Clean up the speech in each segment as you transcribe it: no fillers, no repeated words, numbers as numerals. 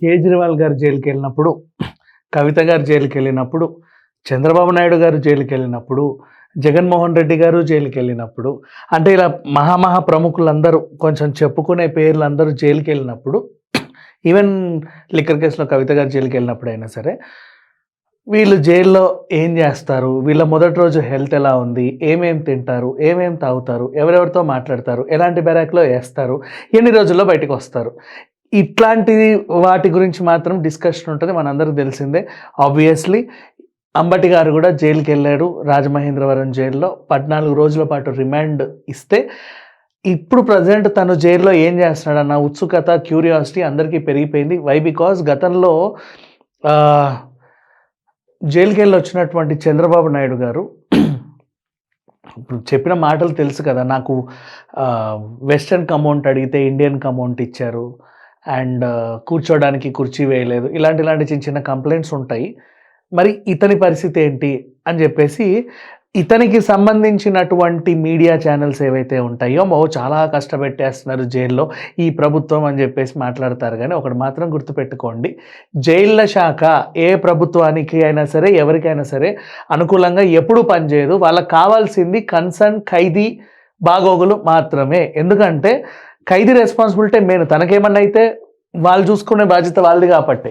కేజ్రీవాల్ గారు జైలుకెళ్ళినప్పుడు, కవిత గారు జైలుకెళ్ళినప్పుడు, చంద్రబాబు నాయుడు గారు జైలుకెళ్ళినప్పుడు, జగన్మోహన్ రెడ్డి గారు జైలుకెళ్ళినప్పుడు, అంటే ఇలా మహా ప్రముఖులందరూ కొంచెం చెప్పుకునే పేర్లందరూ జైలుకెళ్ళినప్పుడు, ఈవెన్ లిక్కర్ కేసులో కవిత గారు జైలుకెళ్ళినప్పుడైనా సరే, వీళ్ళు జైల్లో ఏం జేస్తారు? వీళ్ళ మొదటి రోజు హెల్త్ ఎలా ఉంది? ఏమేం తింటారు? ఏమేం తాగుతారు? ఎవరెవరితో మాట్లాడతారు? ఎలాంటి బెరాక్‌లో యేస్తారు? ఎన్ని రోజుల్లో బయటికొస్తారు? ఇట్లాంటి వాటి గురించి మాత్రం డిస్కషన్ ఉంటది. మనందరికి తెలిసిందే. ఆబ్వియస్‌లీ అంబటి గారు గూడా జైలుకెళ్ళారు. రాజమహేంద్రవరం జైల్‌లో 14 రోజుల పాటు రిమాండ్ ఇస్తే, ఇప్పుడు ప్రెజెంట్ తను జైల్‌లో ఏం జేస్తున్నాడన్న ఉత్సుకత, క్యూరియాసిటీ అందరికీ పెరిగిపోయింది. వై? బికాజ్ గతంలో ఆహ్, జైలుకెళ్ళొచ్చినటువంటి చంద్రబాబు నాయుడు గారు ఇప్పుడు చెప్పిన మాటలు తెలుసు కదా! నాకు వెస్టర్న్ కమౌంట్ అడిగితే ఇండియన్ కమౌంట్ ఇచ్చారు. అండ్ కూర్చోడానికి కుర్చీ వేయలేదు. ఇలాంటి చిన్న చిన్న కంప్లెయింట్స్ ఉంటాయి. మరి ఇతని పరిస్థితి ఏంటి అని జెప్పేసి ఇతనికి సంబంధించినటువంటి మీడియా ఛానెల్స్ ఏవైతే ఉంటాయో చాలా కష్టపెట్టేస్తున్నారు జైల్‌లో ఈ ప్రభుత్వం అని జెప్పేసి మాట్లాడతారు గానీ, ఒకటి మాత్రం గుర్తుపెట్టుకోండి. జైళ్ళ శాఖ ఏ ప్రభుత్వానికి అయినా సరే, ఎవరికైనా సరే అనుకూలంగా ఎప్పుడూ పనిజేయదు. వాళ్ళకి కావాల్సింది కన్సర్న్ ఖైదీ బాగోగులు మాత్రమే. ఎందుకంటే ఖైదీ రెస్పాన్సిబిలిటీ మెయిన్. తనకేమన్నా అయితే వాళ్ళు చూసుకునే బాధ్యత వాళ్ళది కాబట్టి.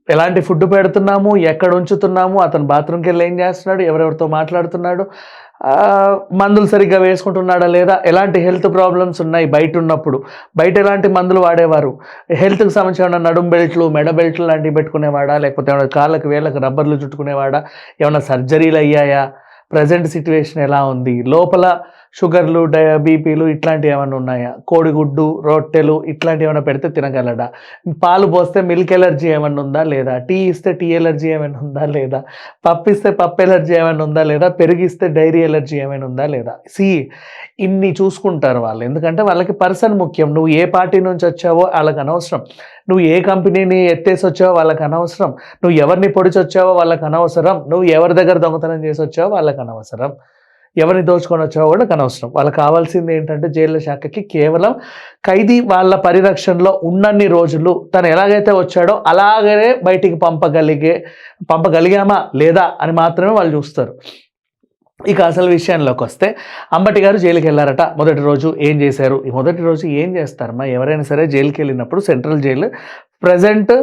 ఎలాంటి ఫుడ్ పెడుతున్నాము, ఎక్కడ ఉంచుతున్నాము, అతను బాత్రూమ్‌కెళ్ళి ఏం చేస్తున్నాడు, ఎవరెవరితో మాట్లాడుతున్నాడు, మందులు సరిగ్గా వేసుకుంటున్నాడా లేదా, ఎలాంటి హెల్త్ ప్రాబ్లమ్స్ ఉన్నాయి బయటున్నప్పుడు, బయట ఎలాంటి మందులు వాడేవారు, హెల్త్‌కి సంబంధించి ఏమన్నా నడుం బెల్ట్‌లు, మెడ బెల్ట్‌లు లాంటివి పెట్టుకునేవాడా, లేకపోతే ఏమైనా కాళ్ళకి, వేళ్ళకి రబ్బర్‌లు చుట్టుకునేవాడా, ఏమన్నా సర్జరీలు అయ్యాయా, ప్రెజెంట్ సిట్యుయేషన్ ఎలా ఉంది, లోపల షుగర్లు, బీపీలు ఇట్లాంటివి ఏమన్నా ఉన్నాయా, కోడిగుడ్డు, రొట్టెలు ఇట్లాంటివి ఏమైనా పెడితే తినగలడా, పాలు పోస్తే మిల్క్ ఎలర్జీ ఏమన్నా ఉందా లేదా, టీ ఇస్తే టీ ఎలర్జీ ఏమైనా ఉందా లేదా, పప్పు ఇస్తే పప్పు ఎలర్జీ ఏమైనా ఉందా లేదా, పెరుగిస్తే డైరీ ఎలర్జీ ఏమైనా ఉందా లేదా. ఇన్ని చూసుకుంటారు వాళ్ళు. ఎందుకంటే వాళ్ళకి పర్సన్ ముఖ్యం. నువ్వు ఏ పార్టీ నుంచి వచ్చావో వాళ్ళకి అనవసరం. నువ్వు ఏ కంపెనీని ఎత్తేసి వచ్చావో వాళ్ళకి అనవసరం. నువ్వు ఎవరిని పొడిచొచ్చావో వాళ్ళకి అనవసరం. నువ్వు ఎవరి దగ్గర దొంగతనం చేసి వచ్చావో వాళ్ళకి అనవసరం. ఎవరిని దోచుకొని వచ్చావో కూడా అనవసరం. వాళ్ళకి కావాల్సింది ఏంటంటే జైళ్ళ శాఖకి కేవలం ఖైదీ వాళ్ళ పరిరక్షణలో ఉన్నన్ని రోజులు తను ఎలాగైతే వచ్చాడో అలాగనే బయటికి పంపగలిగామా లేదా అని మాత్రమే వాళ్ళు చూస్తారు. ఇక అసలు విషయంలోకొస్తే అంబటి గారు జైలుకెళ్లారట. మొదటి రోజు ఏం చేశారు? ఈ మొదటి రోజు ఏం చేస్తారమ్మా? ఎవరైనా సరే జైలుకెళ్ళినప్పుడు సెంట్రల్ జైలు ప్రెజెంట్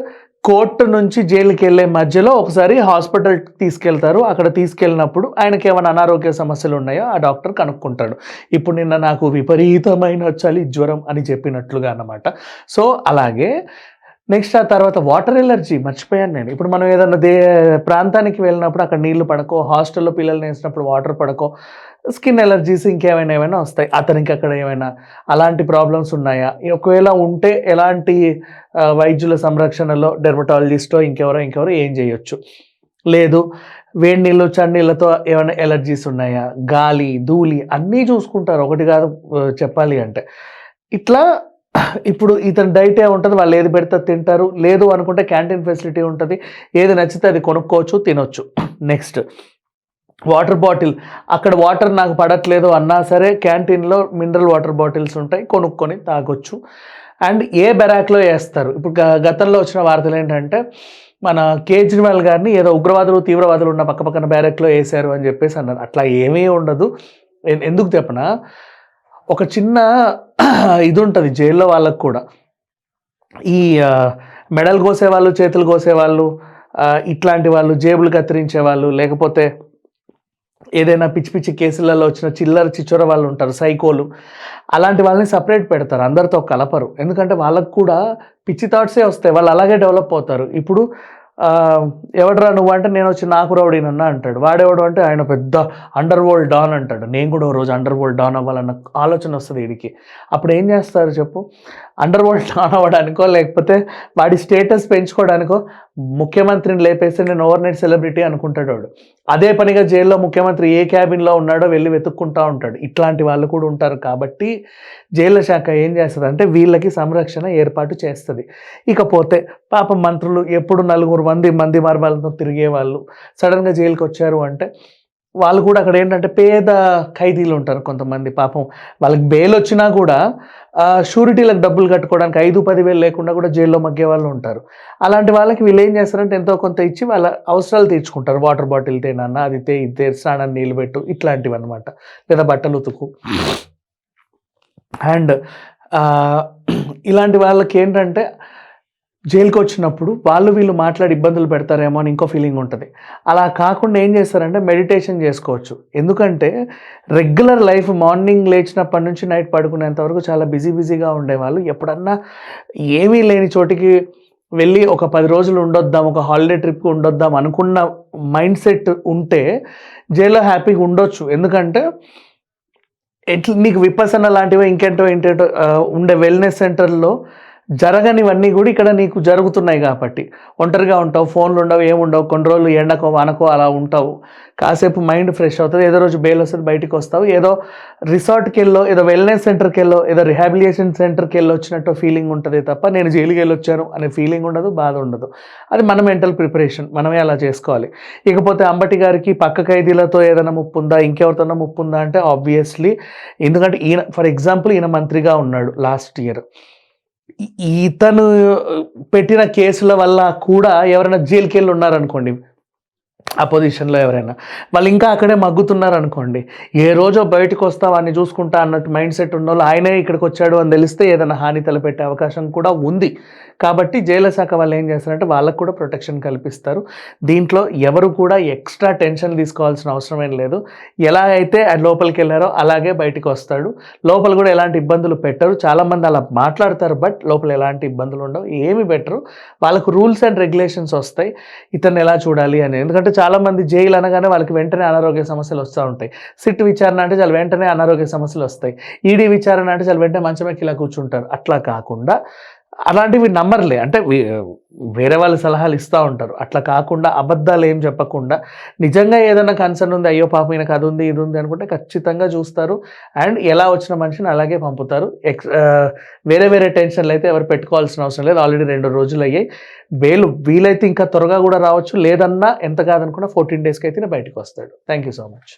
కోర్టు నుంచి జైలుకెళ్ళే మధ్యలో ఒకసారి హాస్పిటల్‌కి తీసుకెళ్తారు. అక్కడ తీసుకెళ్ళినప్పుడు ఆయనకేమైనా అనారోగ్య సమస్యలు ఉన్నాయో ఆ డాక్టర్ కనుక్కుంటాడు. ఇప్పుడు నిన్న నాకు విపరీతమైన చలి, జ్వరం అని చెప్పినట్లుగా అన్నమాట. సో, అలాగే నెక్స్ట్ ఆ తర్వాత వాటర్ ఎలర్జీ మర్చిపోయాను నేను. ఇప్పుడు మనం ఏదన్నా ప్రాంతానికి వెళ్ళినప్పుడు అక్కడ నీళ్లు పడకో, హాస్టల్‌లో పిల్లల్ని ఏసినప్పుడు వాటర్ పడకో, స్కిన్ ఎలర్జీస్ ఏమైనా వస్తాయి. అతనికి అక్కడ ఏమైనా అలాంటి ప్రాబ్లమ్స్ ఉన్నాయా? ఒకవేళ ఉంటే ఎలాంటి వైద్యుల సంరక్షణలో డెర్మటాలజిస్టో ఇంకెవరో ఏం చేయొచ్చు? లేదు వేడి నీళ్ళు, చన్నీళ్ళతో ఏమైనా ఎలర్జీస్ ఉన్నాయా? గాలి, ధూళి అన్నీ చూసుకుంటారు. ఒకటి కాదు చెప్పాలి అంటే. ఇట్లా ఇప్పుడు ఇతని డైట్ ఏముంటది, వాళ్ళు ఏది పెడితే అది తింటారు. లేదు అనుకుంటే క్యాంటీన్ ఫెసిలిటీ ఉంటది. ఏది నచ్చితే అది కొనుక్కోవచ్చు, తినొచ్చు. Next water bottle. అక్కడ వాటర్ నాకు పడట్లేదు అన్నా సరే క్యాంటీన్‌లో మినరల్ వాటర్ బాటిల్స్ ఉంటాయి. కొనుక్కొని తాగొచ్చు. అండ్ ఏ బెరాక్‌లో ఏస్తారు. ఇప్పుడు గతంలో వచ్చిన వార్తలేంటంటే, మన కేజ్రీవాల్ గారిని ఏదో ఉగ్రవాదులు, తీవ్రవాదులు ఉన్న పక్కన బ్యారక్‌లో ఏశారు అని జెప్పేసి అన్నారు. అట్లా ఏమీ ఉండదు. ఎందుకు చెప్పనా? ఒక చిన్న ఇదుంటది జైల్‌లో వాళ్ళకి కూడా. ఈ మెడలు కోసేవాళ్ళు, చేతులు కోసేవాళ్ళు, ఇట్లాంటి వాళ్ళు, జేబులు కత్తిరించేవాళ్ళు, లేకపోతే ఏదైనా పిచ్చి కేసులలో వచ్చిన చిల్లర చిచ్చోర వాళ్ళు ఉంటారు, సైకోలు. అలాంటి వాళ్ళని సెపరేట్ పెడతారు. అందరితో కలపరు. ఎందుకంటే వాళ్ళకి కూడా పిచ్చి థాట్సే వస్తాయి. వాళ్ళు అలాగే డెవలప్ అవుతారు. ఇప్పుడు ఎవడురా నువ్వు అంటే నేనొచ్చి నాకు రౌడీనన్నా అంటాడు. వాడెవడు అంటే ఆయన పెద్ద అండర్ వరల్డ్ డాన్ అంటాడు. నేను కూడా ఓ రోజు అండర్ వరల్డ్ డాన్ అవ్వాలన్న ఆలోచన వస్తది ఈడికి. అప్పుడు ఏం చేస్తారు చెప్పు? అండర్ వరల్డ్ డాన్ అవ్వడానికో, లేకపోతే వాడి స్టేటస్ పెంచుకోవడానికో ముఖ్యమంత్రిని లేపేసి నేను ఓవర్ నైట్ సెలబ్రిటీ అనుకుంటాడు వాడు. అదే పనిగా జైల్లో ముఖ్యమంత్రి ఏ క్యాబిన్‌లో ఉన్నాడో వెళ్లి వెతుక్కుంటా ఉంటాడు. ఇట్లాంటి వాళ్ళు కూడా ఉంటారు కాబట్టి జైళ్ల శాఖ ఏం చేస్తదంటే వీళ్ళకి సంరక్షణ ఏర్పాటు చేస్తది. ఇకపోతే పాపం మంత్రులు ఎప్పుడు నలుగురు మంది మరమలతో తిరిగేవాళ్ళు సడెన్‌గా జైలుకొచ్చారు అంటే వాళ్ళు కూడా అక్కడ ఏంటంటే పేద ఖైదీలు ఉంటారు కొంతమంది, పాపం వాళ్ళకి బెయిల్ వచ్చినా కూడా షూరిటీలకు డబ్బులు కట్టుకోవడానికి 5-10 వేలు లేకుండా కూడా జైల్లో మగ్గే వాళ్ళు ఉంటారు. అలాంటి వాళ్ళకి వీళ్ళు ఏం చేస్తారంటే ఎంతో కొంత ఇచ్చి వాళ్ళ అవసరాలు తీర్చుకుంటారు. వాటర్ బాటిల్ తేనన్న, అది తే స్నానాన్ని నీళ్ళు పెట్టు, ఇట్లాంటివి అనమాట. లేదా బట్టలు ఉతుకు. అండ్ ఇలాంటి వాళ్ళకి ఏంటంటే జైలుకి వచ్చినప్పుడు వాళ్ళు వీళ్ళు మాట్లాడి ఇబ్బందులు పెడతారేమో అని ఇంకో ఫీలింగ్ ఉంటుంది. అలా కాకుండా ఏం చేస్తారంటే మెడిటేషన్ చేసుకోవచ్చు. ఎందుకంటే రెగ్యులర్ లైఫ్ మార్నింగ్ లేచినప్పటి నుంచి నైట్ పడుకునేంత వరకు చాలా బిజీగా ఉండేవాళ్ళు. ఎప్పుడన్నా ఏమీ లేని చోటికి వెళ్ళి ఒక 10 రోజులు ఉండొద్దాం, ఒక హాలిడే ట్రిప్కి ఉండొద్దాం అనుకున్న మైండ్ సెట్ ఉంటే జైల్లో హ్యాపీగా ఉండొచ్చు. ఎందుకంటే నీకు విపసన లాంటివి ఇంకేంటో ఉండే వెల్నెస్ సెంటర్లో జరగనివన్నీ కూడా ఇక్కడ నీకు జరుగుతున్నాయి కాబట్టి ఒంటరిగా ఉంటావు, ఫోన్లు ఉండవు, ఏముండవు, కొన్ని రోజులు ఎండకో వానకో అలా ఉంటావు, కాసేపు మైండ్ ఫ్రెష్ అవుతుంది, ఏదో రోజు బెయిల్ వస్తుంది, బయటికి వస్తావు, ఏదో రిసార్ట్కి వెళ్ళో, ఏదో వెల్నెస్ సెంటర్కి వెళ్ళో, ఏదో రిహాబిలిటేషన్ సెంటర్కి వెళ్ళి వచ్చినట్టు ఫీలింగ్ ఉంటుంది తప్ప నేను జైలుకి వెళ్ళొచ్చాను అనే ఫీలింగ్ ఉండదు, బాధ ఉండదు. అది మన మెంటల్ ప్రిపరేషన్, మనమే అలా చేసుకోవాలి. ఇకపోతే అంబటి గారికి పక్క ఖైదీలతో ఏదైనా ముప్పు ఉందా, ఇంకెవరితోనో ముప్పు ఉందా అంటే ఆబ్వియస్లీ, ఎందుకంటే ఈయన ఫర్ ఎగ్జాంపుల్ ఈయన మంత్రిగా ఉన్నాడు లాస్ట్ ఇయర్. ఇతను పెట్టిన కేసుల వల్ల కూడా ఎవరైనా జైలుకి వెళ్ళి ఉన్నారనుకోండి, అపోజిషన్లో ఎవరైనా, వాళ్ళు ఇంకా అక్కడే మగ్గుతున్నారు అనుకోండి, ఏ రోజో బయటకు వస్తా వాడిని చూసుకుంటా అన్నట్టు మైండ్ సెట్ ఉన్న వాళ్ళు ఆయనే ఇక్కడికి వచ్చాడు అని తెలిస్తే ఏదైనా హాని తలపెట్టే అవకాశం కూడా ఉంది. కాబట్టి జైలు శాఖ వాళ్ళు ఏం చేస్తారంటే వాళ్ళకు కూడా ప్రొటెక్షన్ కల్పిస్తారు. దీంట్లో ఎవరు కూడా ఎక్స్ట్రా టెన్షన్ తీసుకోవాల్సిన అవసరం ఏం లేదు. ఎలా అయితే లోపలికి వెళ్ళారో అలాగే బయటకు వస్తాడు. లోపల కూడా ఎలాంటి ఇబ్బందులు పెట్టరు. చాలామంది అలా మాట్లాడతారు, బట్ లోపల ఎలాంటి ఇబ్బందులు ఉండవు, ఏమి బెటరు. వాళ్ళకు రూల్స్ అండ్ రెగ్యులేషన్స్ వస్తాయి ఇతన్ని ఎలా చూడాలి అని. ఎందుకంటే చాలామంది జైలు అనగానే వాళ్ళకి వెంటనే అనారోగ్య సమస్యలు వస్తూ ఉంటాయి. సిట్ విచారణ అంటే చాలా వెంటనే అనారోగ్య సమస్యలు వస్తాయి. ఈడీ విచారణ అంటే చాలా వెంటనే మంచమెక్కి ఇలా కూర్చుంటారు. అట్లా కాకుండా అలాంటివి నమ్మర్లే, అంటే వేరే వాళ్ళ సలహాలు ఇస్తూ ఉంటారు. అట్లా కాకుండా అబద్ధాలు ఏం చెప్పకుండా నిజంగా ఏదైనా కన్సర్న్ ఉంది, అయ్యో పాపం ఈయనకు అది ఉంది ఇది ఉంది అనుకుంటే ఖచ్చితంగా చూస్తారు. అండ్ ఎలా వచ్చిన మనిషిని అలాగే పంపుతారు. వేరే టెన్షన్లు అయితే ఎవరు పెట్టుకోవాల్సిన అవసరం లేదు. ఆల్రెడీ 2 రోజులు అయ్యాయి. బెయిల్ వీలైతే ఇంకా త్వరగా కూడా రావచ్చు, లేదన్నా ఎంత కాదనుకున్నా 14 డేస్కి అయితే బయటకు వస్తాడు. Thank you so much.